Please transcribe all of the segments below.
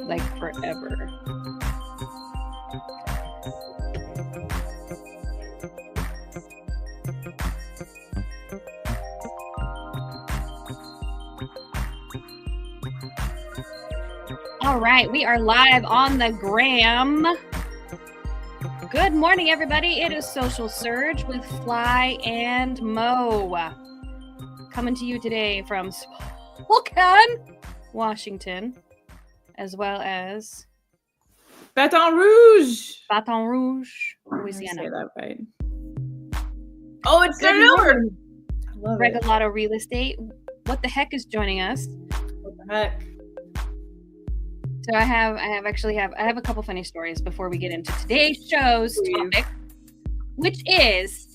like forever. All right, we are live on the gram. Good morning, everybody. It is Social Surge with Fly and Mo. Coming to you today from Spokane, Washington, as well as Baton Rouge, Louisiana. say that right. Oh, it's started over. I love Regalado Real Estate. What the heck is joining us? What the heck? So I have a couple funny stories before we get into today's show's topic, which is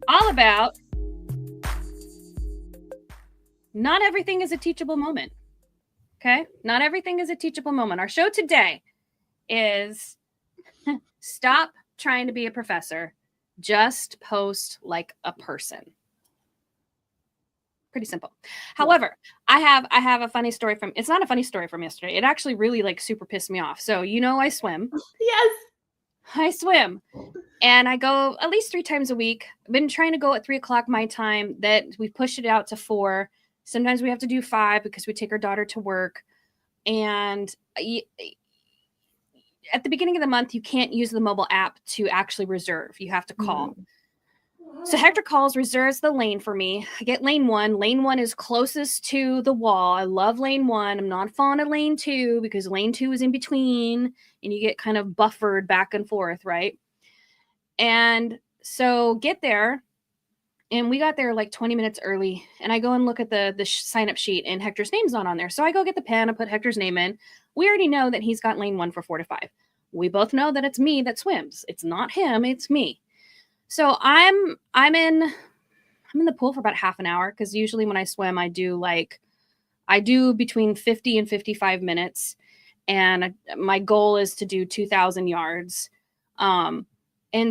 all about not everything is a teachable moment. Okay? Not everything is a teachable moment. Our show today is stop trying to be a professor. Just post like a person. Pretty simple. However, I have a funny story from, it's not a funny story from yesterday. It actually really like super pissed me off. So, I swim. Yes. I swim and I go at least 3 times a week. I've been trying to go at 3:00 my time. That we've pushed it out to 4. Sometimes we have to do 5 because we take our daughter to work. And at the beginning of the month, you can't use the mobile app to actually reserve. You have to call. Mm-hmm. So Hector calls, reserves the lane for me. I get lane 1. Lane 1 is closest to the wall. I love lane 1. I'm not fond of lane 2 because lane 2 is in between and you get kind of buffered back and forth, right? And so get there, and we got there like 20 minutes early, and I go and look at the sign-up sheet, and Hector's name's not on there. So I go get the pen and put Hector's name in. We already know that he's got lane 1 for 4 to 5. We both know that it's me that swims. It's not him, it's me. So I'm in the pool for about half an hour, because usually when I swim, I do between 50 and 55 minutes, and my goal is to do 2,000 yards. And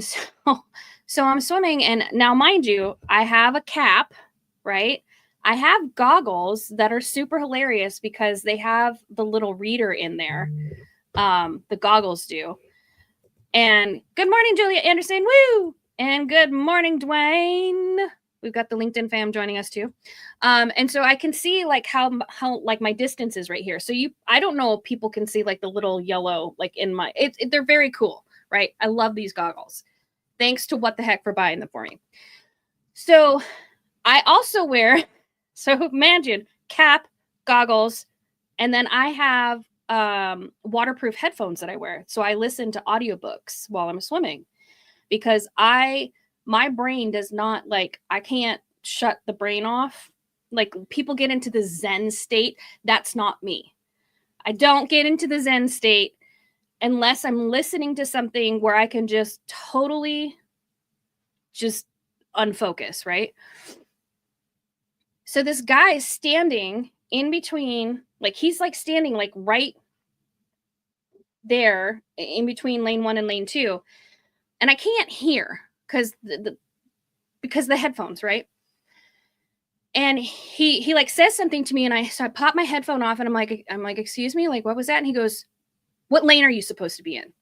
so I'm swimming, and now mind you, I have a cap, right? I have goggles that are super hilarious because they have the little reader in there. The goggles do. And good morning, Julia Anderson. Woo! And good morning, Dwayne. We've got the LinkedIn fam joining us too. And so I can see like how like my distance is right here. So I don't know if people can see like the little yellow, like in my, they're very cool, right? I love these goggles. Thanks to What the Heck for buying them for me. So I also wear, so imagine cap, goggles, and then I have waterproof headphones that I wear. So I listen to audiobooks while I'm swimming, because my brain does not, like, I can't shut the brain off. Like, people get into the Zen state. That's not me. I don't get into the Zen state unless I'm listening to something where I can just totally just unfocus, right? So this guy is standing in between, like, he's like standing like right there in between lane 1 and lane 2. And I can't hear because the headphones, right? And he like says something to me, and so I pop my headphone off, and I'm like, excuse me, like, what was that? And he goes, what lane are you supposed to be in?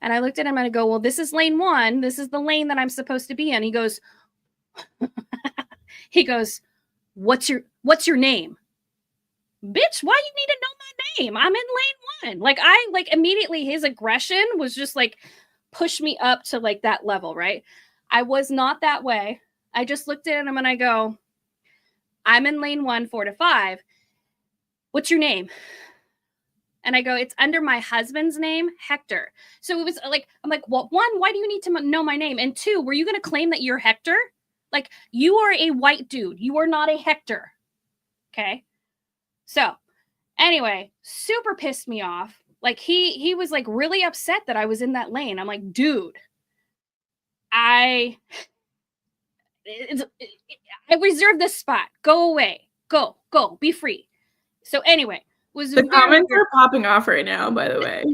And I looked at him and I go, well, this is lane 1. This is the lane that I'm supposed to be in. He goes, what's your name? Bitch, why you need to know my name? I'm in lane 1. Like, immediately his aggression was just like push me up to like that level, right? I was not that way. I just looked at him and I go, I'm in lane 1, 4 to 5. What's your name? And I go, it's under my husband's name, Hector. So it was like, I'm like, well, 1, why do you need to know my name? And 2, were you going to claim that you're Hector? Like, you are a white dude. You are not a Hector. Okay. So anyway, super pissed me off. Like, he was like really upset that I was in that lane. I'm like, dude, I reserved this spot. Go away. Go, be free. So anyway, the comments are popping off right now, by the way.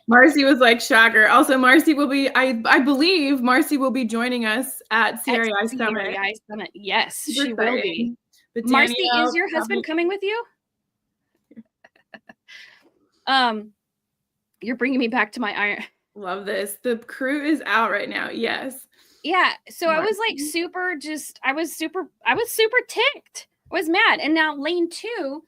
Marcy was like, shocker. Also, Marcy will be, I believe Marcy will be joining us at CREI Summit. Yes, she will be. But Marcy, Danielle, is your husband coming with you? You're bringing me back to my iron. Love this. The crew is out right now. Yes. Yeah. So I was like I was super ticked. I was mad. And now lane 2,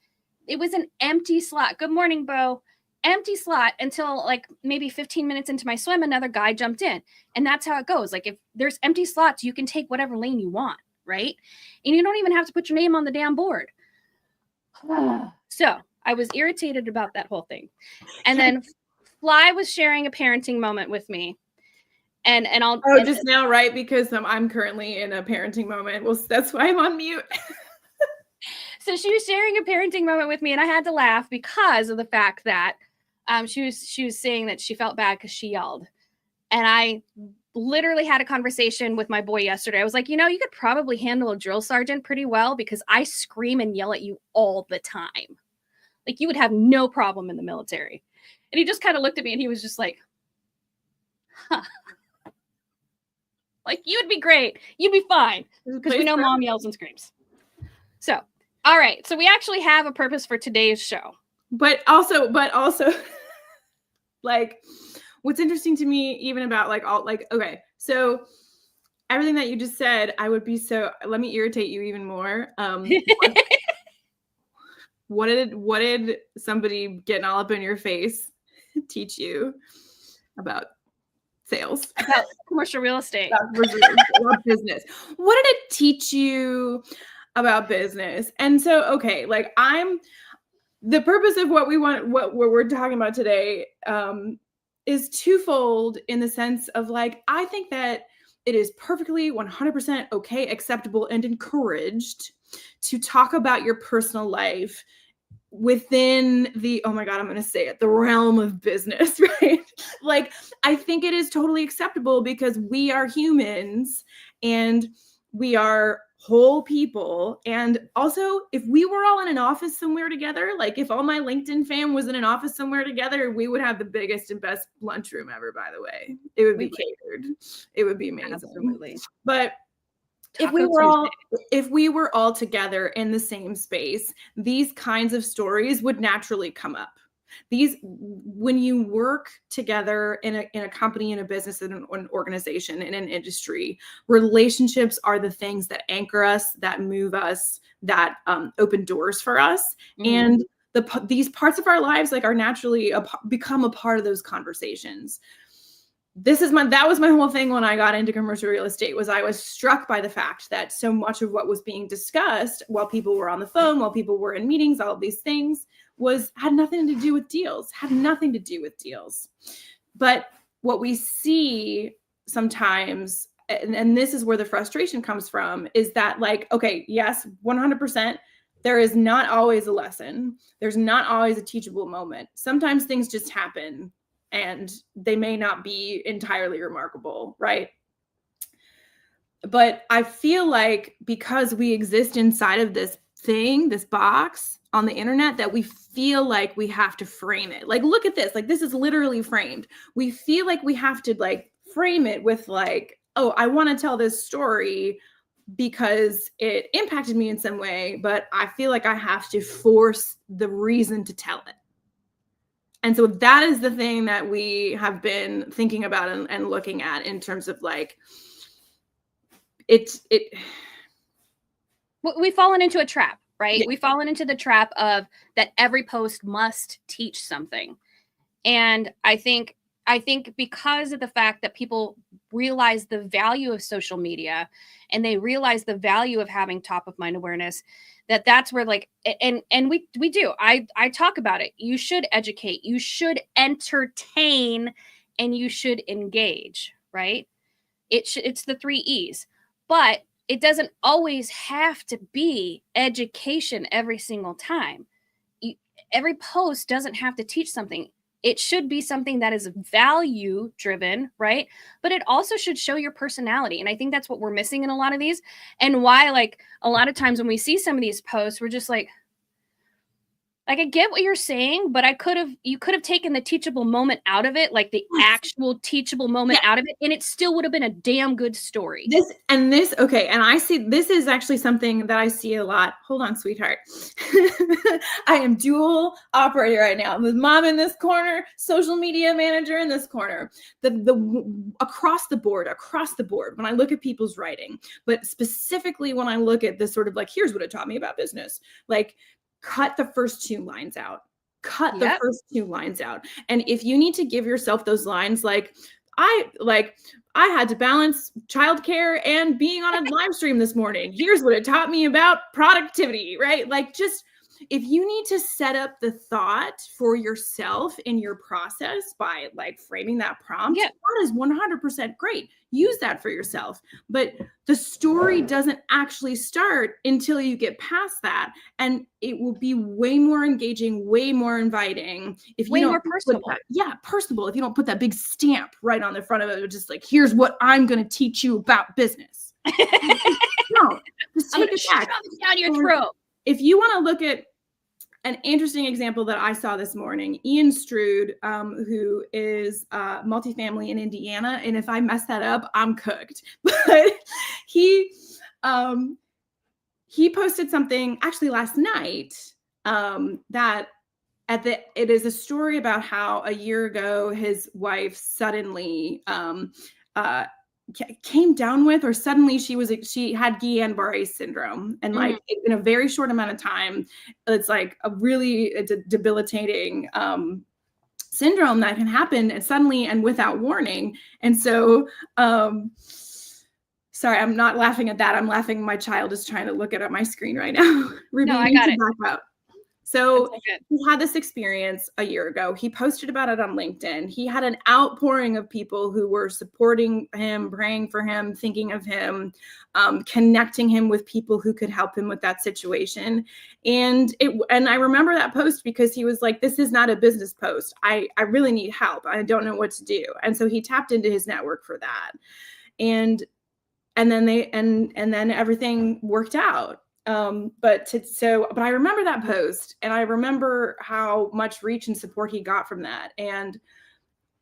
it was an empty slot. Good morning, Bo. Empty slot until like maybe 15 minutes into my swim, another guy jumped in. And that's how it goes. Like if there's empty slots, you can take whatever lane you want, right? And you don't even have to put your name on the damn board. So I was irritated about that whole thing. And then Fly was sharing a parenting moment with me. And I'll just now, right? Because I'm currently in a parenting moment. Well, that's why I'm on mute. So she was sharing a parenting moment with me, and I had to laugh because of the fact that she was saying that she felt bad because she yelled. And I literally had a conversation with my boy yesterday. I was like, you could probably handle a drill sergeant pretty well because I scream and yell at you all the time. Like you would have no problem in the military. And he just kind of looked at me and he was just like, huh. Like, you would be great. You'd be fine. Because we know mom yells and screams. So, all right. So we actually have a purpose for today's show. But also, like, what's interesting to me, even about okay, so everything that you just said, let me irritate you even more. What did somebody getting all up in your face teach you about sales, about commercial real estate, about business? What did it teach you about business? And so, okay, like the purpose of what we're talking about today is twofold in the sense of like, I think that it is perfectly 100% okay, acceptable, and encouraged to talk about your personal life within the, oh my God, I'm going to say it, the realm of business, right? Like, I think it is totally acceptable because we are humans and we are whole people. And also, if we were all in an office somewhere together, like if all my LinkedIn fam was in an office somewhere together, we would have the biggest and best lunchroom ever, by the way. It would be catered. It would be amazing. Absolutely. But if we were all together in the same space, these kinds of stories would naturally come up. When you work together in a company, in a business, in an organization, in an industry, relationships are the things that anchor us, that move us, that open doors for us. And these parts of our lives are naturally become a part of those conversations. That was my whole thing when I got into commercial real estate. I was struck by the fact that so much of what was being discussed while people were on the phone, while people were in meetings, all of these things had nothing to do with deals, But what we see sometimes, and this is where the frustration comes from, is that okay, yes, 100%, there is not always a lesson. There's not always a teachable moment. Sometimes things just happen and they may not be entirely remarkable, right? But I feel like because we exist inside of this box on the internet, that we feel like we have to frame it. Like, look at this. Like, this is literally framed. We feel like we have to frame it with oh, I want to tell this story because it impacted me in some way, but I feel like I have to force the reason to tell it. And so that is the thing that we have been thinking about and looking at in terms of we've fallen into a trap, right? Yeah. We've fallen into the trap of that every post must teach something. And I think because of the fact that people realize the value of social media and they realize the value of having top of mind awareness, that's where and we do. I talk about it. You should educate, you should entertain, and you should engage, right? It's the 3 E's. But it doesn't always have to be education every single time. Every post doesn't have to teach something. It should be something that is value driven, right? But it also should show your personality. And I think that's what we're missing in a lot of these. And why, a lot of times when we see some of these posts, we're just like, Like, I get what you're saying, but you could have taken the teachable moment out of it, like the actual teachable moment out of it, and it still would have been a damn good story. Okay, and I see this is actually something that I see a lot. Hold on, sweetheart. I am dual operating right now. The mom in this corner, social media manager in this corner. The across the board, when I look at people's writing, but specifically when I look at this sort of like, here's what it taught me about business, like, cut the first 2 lines out. The first 2 lines out. And if you need to give yourself those lines, like, I had to balance childcare and being on a live stream this morning. Here's what it taught me about productivity, right? Like, just if you need to set up the thought for yourself in your process by like framing that prompt, that is 100% great. Use that for yourself. But the story doesn't actually start until you get past that. And it will be way more engaging, way more inviting. If you way don't more personable. Personable. If you don't put that big stamp right on the front of it, just like, here's what I'm going to teach you about business. No, just take it back. Down your throat. If you want to look at an interesting example that I saw this morning, Ian Strood, who is multifamily in Indiana, and if I mess that up, I'm cooked. But he posted something actually last night that it is a story about how a year ago his wife suddenly came down with, or suddenly she had Guillain-Barré syndrome, and like in a very short amount of time, it's like it's a debilitating syndrome that can happen and suddenly and without warning. And so sorry, I'm not laughing at that. I'm laughing. My child is trying to look at my screen right now. No, I got it. Back up. So he had this experience a year ago. He posted about it on LinkedIn. He had an outpouring of people who were supporting him, praying for him, thinking of him, connecting him with people who could help him with that situation. And I remember that post because he was like, this is not a business post. I really need help. I don't know what to do. And so he tapped into his network for that. And then everything worked out. But I remember that post, and I remember how much reach and support he got from that. And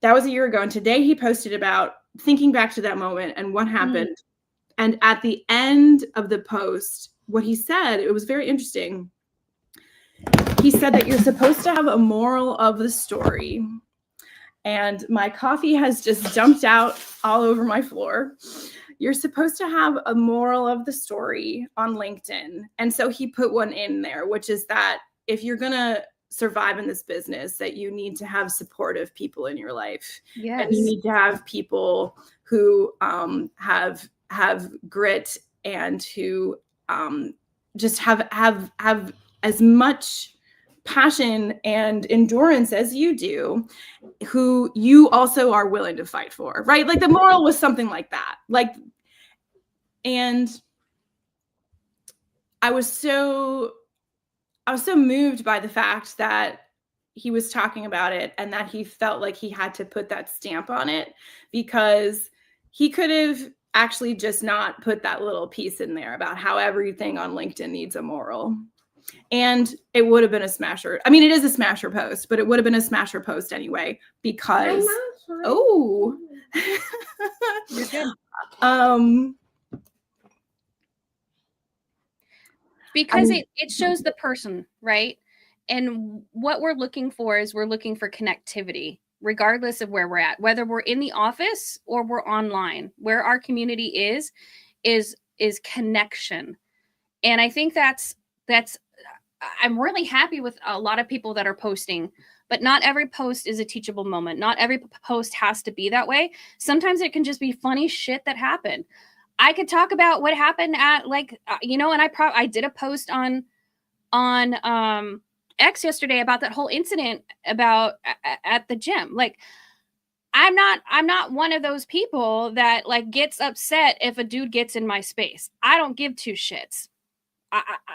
that was a year ago. And today he posted about thinking back to that moment and what happened. And at the end of the post, what he said, it was very interesting. He said that you're supposed to have a moral of the story. And my coffee has just dumped out all over my floor. You're supposed to have a moral of the story on LinkedIn. And so he put one in there, which is that if you're going to survive in this business, that you need to have supportive people in your life. Yes. And you need to have people who have grit and who just have as much passion and endurance as you do, who you also are willing to fight for, right? Like the moral was something like that. And I was so moved by the fact that he was talking about it and that he felt like he had to put that stamp on it, because he could have actually just not put that little piece in there about how everything on LinkedIn needs a moral. And it would have been a smasher. I mean, it is a smasher post, but it would have been a smasher post anyway, because you're good. Because it shows the person, right? And what we're looking for is we're looking for connectivity, regardless of where we're at, whether we're in the office or we're online. Where our community is connection. And I think that's I'm really happy with a lot of people that are posting, but not every post is a teachable moment. Not every post has to be that way. Sometimes it can just be funny shit that happened. I could talk about what happened at and I did a post on X yesterday about that whole incident about at the gym. Like, I'm not one of those people that like gets upset if a dude gets in my space. I don't give two shits.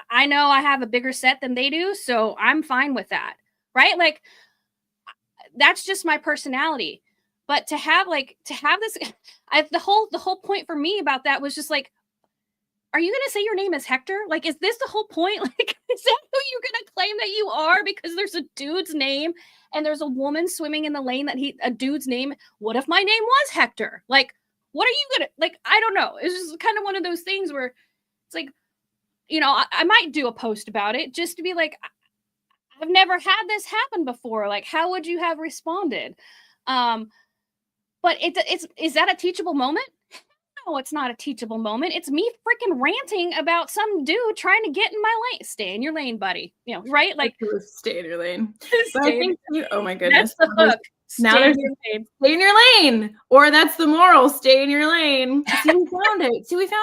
I know I have a bigger set than they do, so I'm fine with that, right? Like, that's just my personality. But to have this, the whole point for me about that was just like, are you going to say your name is Hector? Like, is this the whole point? Like, is that who you're going to claim that you are because there's a dude's name and there's a woman swimming in the lane a dude's name. What if my name was Hector? Like, what are you gonna, like, I don't know. It's just kind of one of those things where it's like, you know, I might do a post about it just to be like, I've never had this happen before. Like, how would you have responded? But is that a teachable moment? No, it's not a teachable moment. It's me freaking ranting about some dude trying to get in my lane. Stay in your lane, buddy. You know, right? Like, stay in your lane. But I think oh my goodness. That's the hook. Now there's stay in your lane, or that's the moral, stay in your lane. See, we found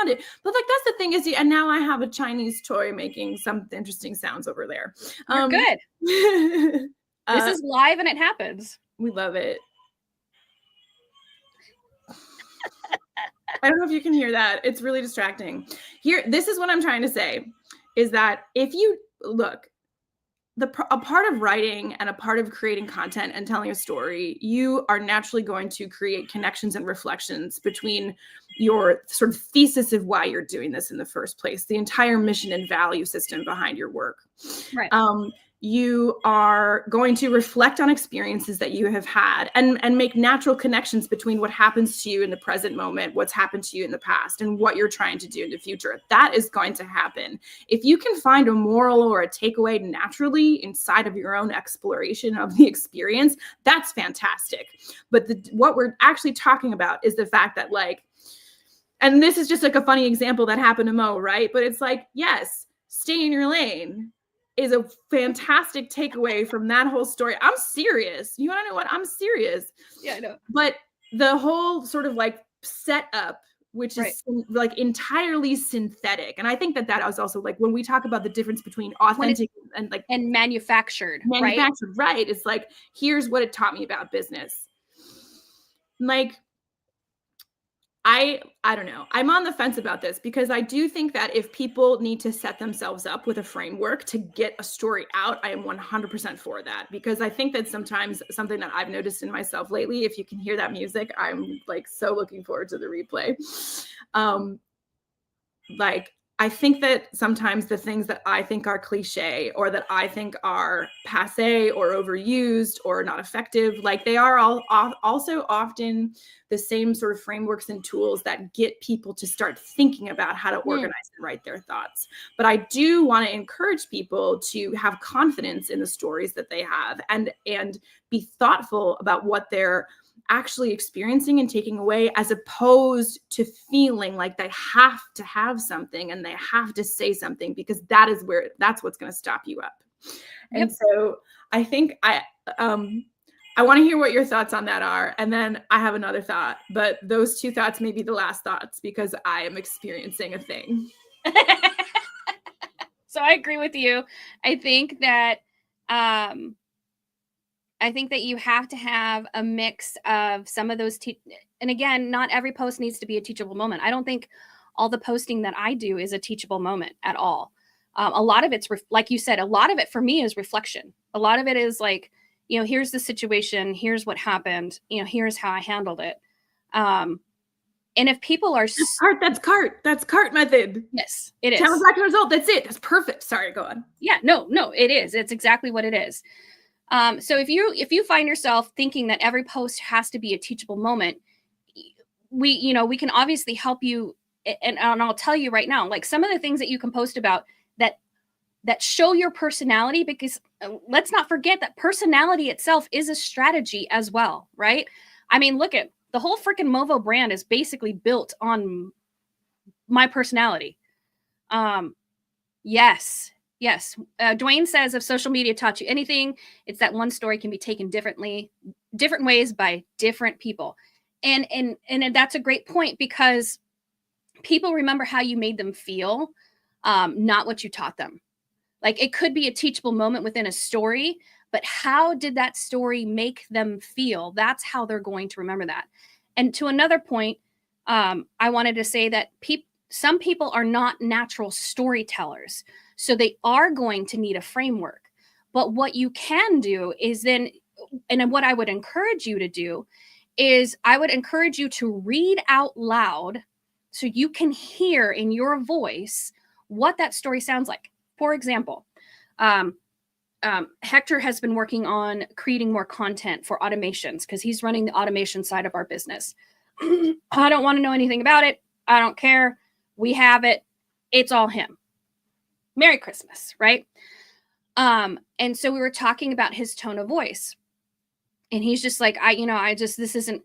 it. But like, that's the thing is, and now I have a Chinese toy making some interesting sounds over there. We're good. This is live and it happens. We love it. I don't know if you can hear that. It's really distracting. This is what I'm trying to say, is that if you look, a part of writing and a part of creating content and telling a story, you are naturally going to create connections and reflections between your sort of thesis of why you're doing this in the first place, the entire mission and value system behind your work. Right. You are going to reflect on experiences that you have had and make natural connections between what happens to you in the present moment, what's happened to you in the past, and what you're trying to do in the future. That is going to happen. If you can find a moral or a takeaway naturally inside of your own exploration of the experience, that's fantastic. But what we're actually talking about is the fact that, like, and this is just like a funny example that happened to Mo, right? But it's like, yes, stay in your lane is a fantastic takeaway from that whole story. I'm serious. You want to know what? I'm serious. Yeah, I know. But the whole sort of like setup, which is like entirely synthetic. And I think that is also like when we talk about the difference between authentic and like manufactured, right? It's like, here's what it taught me about business. Like, I don't know. I'm on the fence about this because I do think that if people need to set themselves up with a framework to get a story out, I am 100% for that, because I think that sometimes something that I've noticed in myself lately, if you can hear that music, I'm like so looking forward to the replay. Like, I think that sometimes the things that I think are cliche or that I think are passé or overused or not effective, like they are also often the same sort of frameworks and tools that get people to start thinking about how to organize and write their thoughts. But I do want to encourage people to have confidence in the stories that they have and be thoughtful about what they're actually experiencing and taking away, as opposed to feeling like they have to have something and they have to say something, because that's what's going to stop you up. Yep. And so I think I want to hear what your thoughts on that are. And then I have another thought, but those two thoughts may be the last thoughts because I am experiencing a thing. So I agree with you. I think that you have to have a mix of some of those. And again, not every post needs to be a teachable moment. I don't think all the posting that I do is a teachable moment at all. A lot of it's, like you said, a lot of it for me is reflection. A lot of it is like, you know, here's the situation, here's what happened, you know, here's how I handled it. And if people are... That's cart method. Yes, it is. Challenge back to result. That's it. That's perfect. Sorry, go on. Yeah, no, it is. It's exactly what it is. So if you find yourself thinking that every post has to be a teachable moment, we can obviously help you. And I'll tell you right now, like some of the things that you can post about that show your personality, because let's not forget that personality itself is a strategy as well, right? I mean, look at the whole freaking Movo brand is basically built on my personality. Yes. Dwayne says, if social media taught you anything, it's that one story can be taken different ways by different people. And that's a great point, because people remember how you made them feel, not what you taught them. Like, it could be a teachable moment within a story, but how did that story make them feel? That's how they're going to remember that. And to another point, I wanted to say that some people are not natural storytellers. So they are going to need a framework. But what you can do is then, and what I would encourage you to do is I would encourage you to read out loud so you can hear in your voice what that story sounds like. For example, Hector has been working on creating more content for automations because he's running the automation side of our business. I don't want to know anything about it. I don't care. We have it. It's all him. Merry Christmas, right? And so we were talking about his tone of voice. And he's just like, this isn't,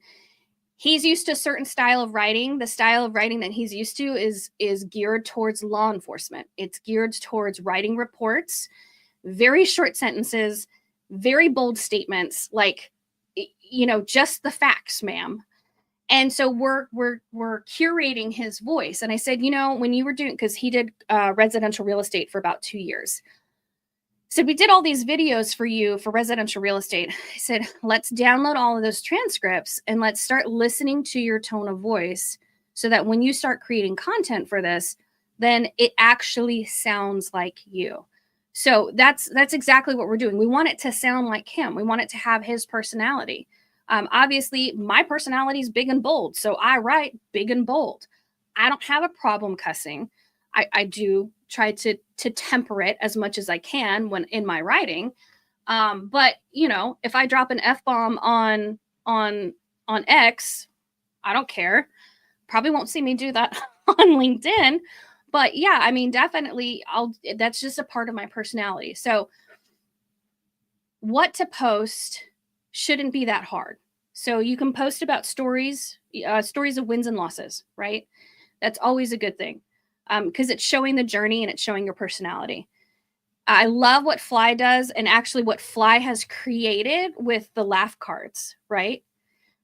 he's used to a certain style of writing. The style of writing that he's used to is geared towards law enforcement. It's geared towards writing reports, very short sentences, very bold statements, like, just the facts, ma'am. And so we're curating his voice. And I said, when you were doing, because he did residential real estate for about 2 years. So we did all these videos for you for residential real estate. I said, let's download all of those transcripts and let's start listening to your tone of voice so that when you start creating content for this, then it actually sounds like you. So that's exactly what we're doing. We want it to sound like him. We want it to have his personality. Obviously, my personality is big and bold, so I write big and bold. I don't have a problem cussing. I do try to temper it as much as I can when in my writing. But if I drop an F-bomb on X, I don't care. Probably won't see me do that on LinkedIn. But yeah, I mean, definitely that's just a part of my personality. So what to post shouldn't be that hard. So you can post about stories of wins and losses, right? That's always a good thing. Because it's showing the journey and it's showing your personality. I love what Fly does and actually what Fly has created with the laugh cards, right?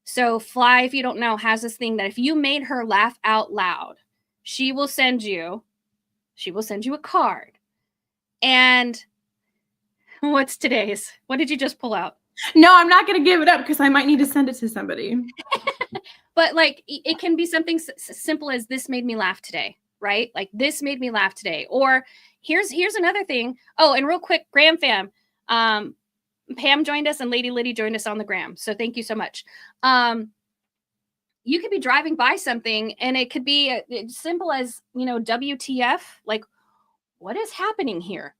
So Fly, if you don't know, has this thing that if you made her laugh out loud, she will send you a card. And what's today's? What did you just pull out? No, I'm not going to give it up because I might need to send it to somebody. But like, it can be something simple as this made me laugh today. Right? Like this made me laugh today. Or here's another thing. Oh, and real quick, Graham fam. Pam joined us and Lady Liddy joined us on the gram. So thank you so much. You could be driving by something and it could be as simple as, WTF, like what is happening here?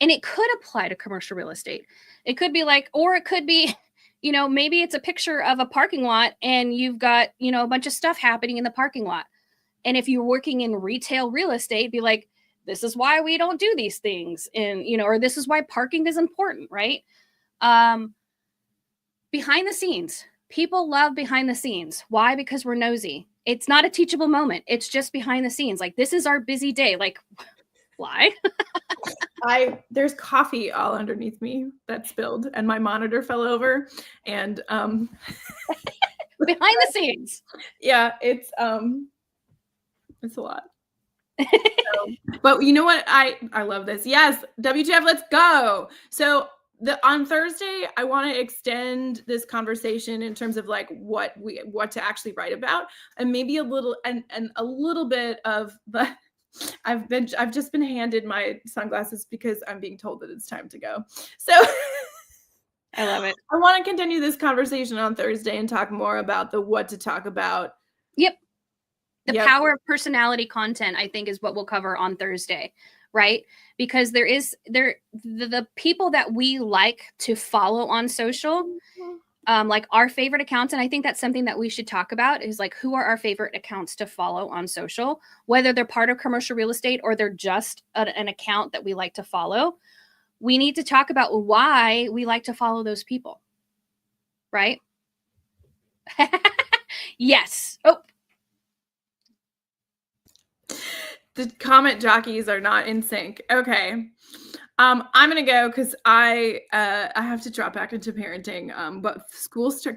And it could apply to commercial real estate. It could be like, or it could be, maybe it's a picture of a parking lot and you've got, a bunch of stuff happening in the parking lot. And if you're working in retail real estate, be like, this is why we don't do these things. And, or this is why parking is important, right? Behind the scenes, people love behind the scenes. Why? Because we're nosy. It's not a teachable moment. It's just behind the scenes. Like, this is our busy day. Like, why? There's coffee all underneath me that spilled and my monitor fell over and, behind the scenes. Yeah, it's a lot. But you know what? I love this. Yes, WTF, let's go. So on Thursday, I want to extend this conversation in terms of like what to actually write about, and maybe a little bit of the. I've just been handed my sunglasses because I'm being told that it's time to go. So I love it. I want to continue this conversation on Thursday and talk more about the what to talk about. Yep. The power of personality content, I think, is what we'll cover on Thursday, right? Because the people that we like to follow on social, like our favorite accounts, and I think that's something that we should talk about is like, who are our favorite accounts to follow on social, whether they're part of commercial real estate or they're just an account that we like to follow. We need to talk about why we like to follow those people, right? Yes. Oh. The comment jockeys are not in sync. Okay. I'm going to go because I have to drop back into parenting. But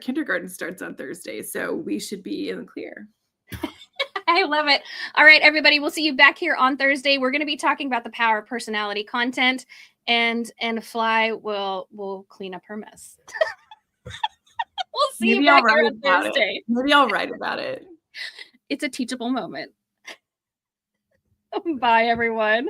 kindergarten starts on Thursday, so we should be in the clear. I love it. All right, everybody, we'll see you back here on Thursday. We're going to be talking about the power of personality content, and Fly will clean up her mess. We'll see you back here on Thursday. Maybe I'll write about it. It's a teachable moment. Bye, everyone.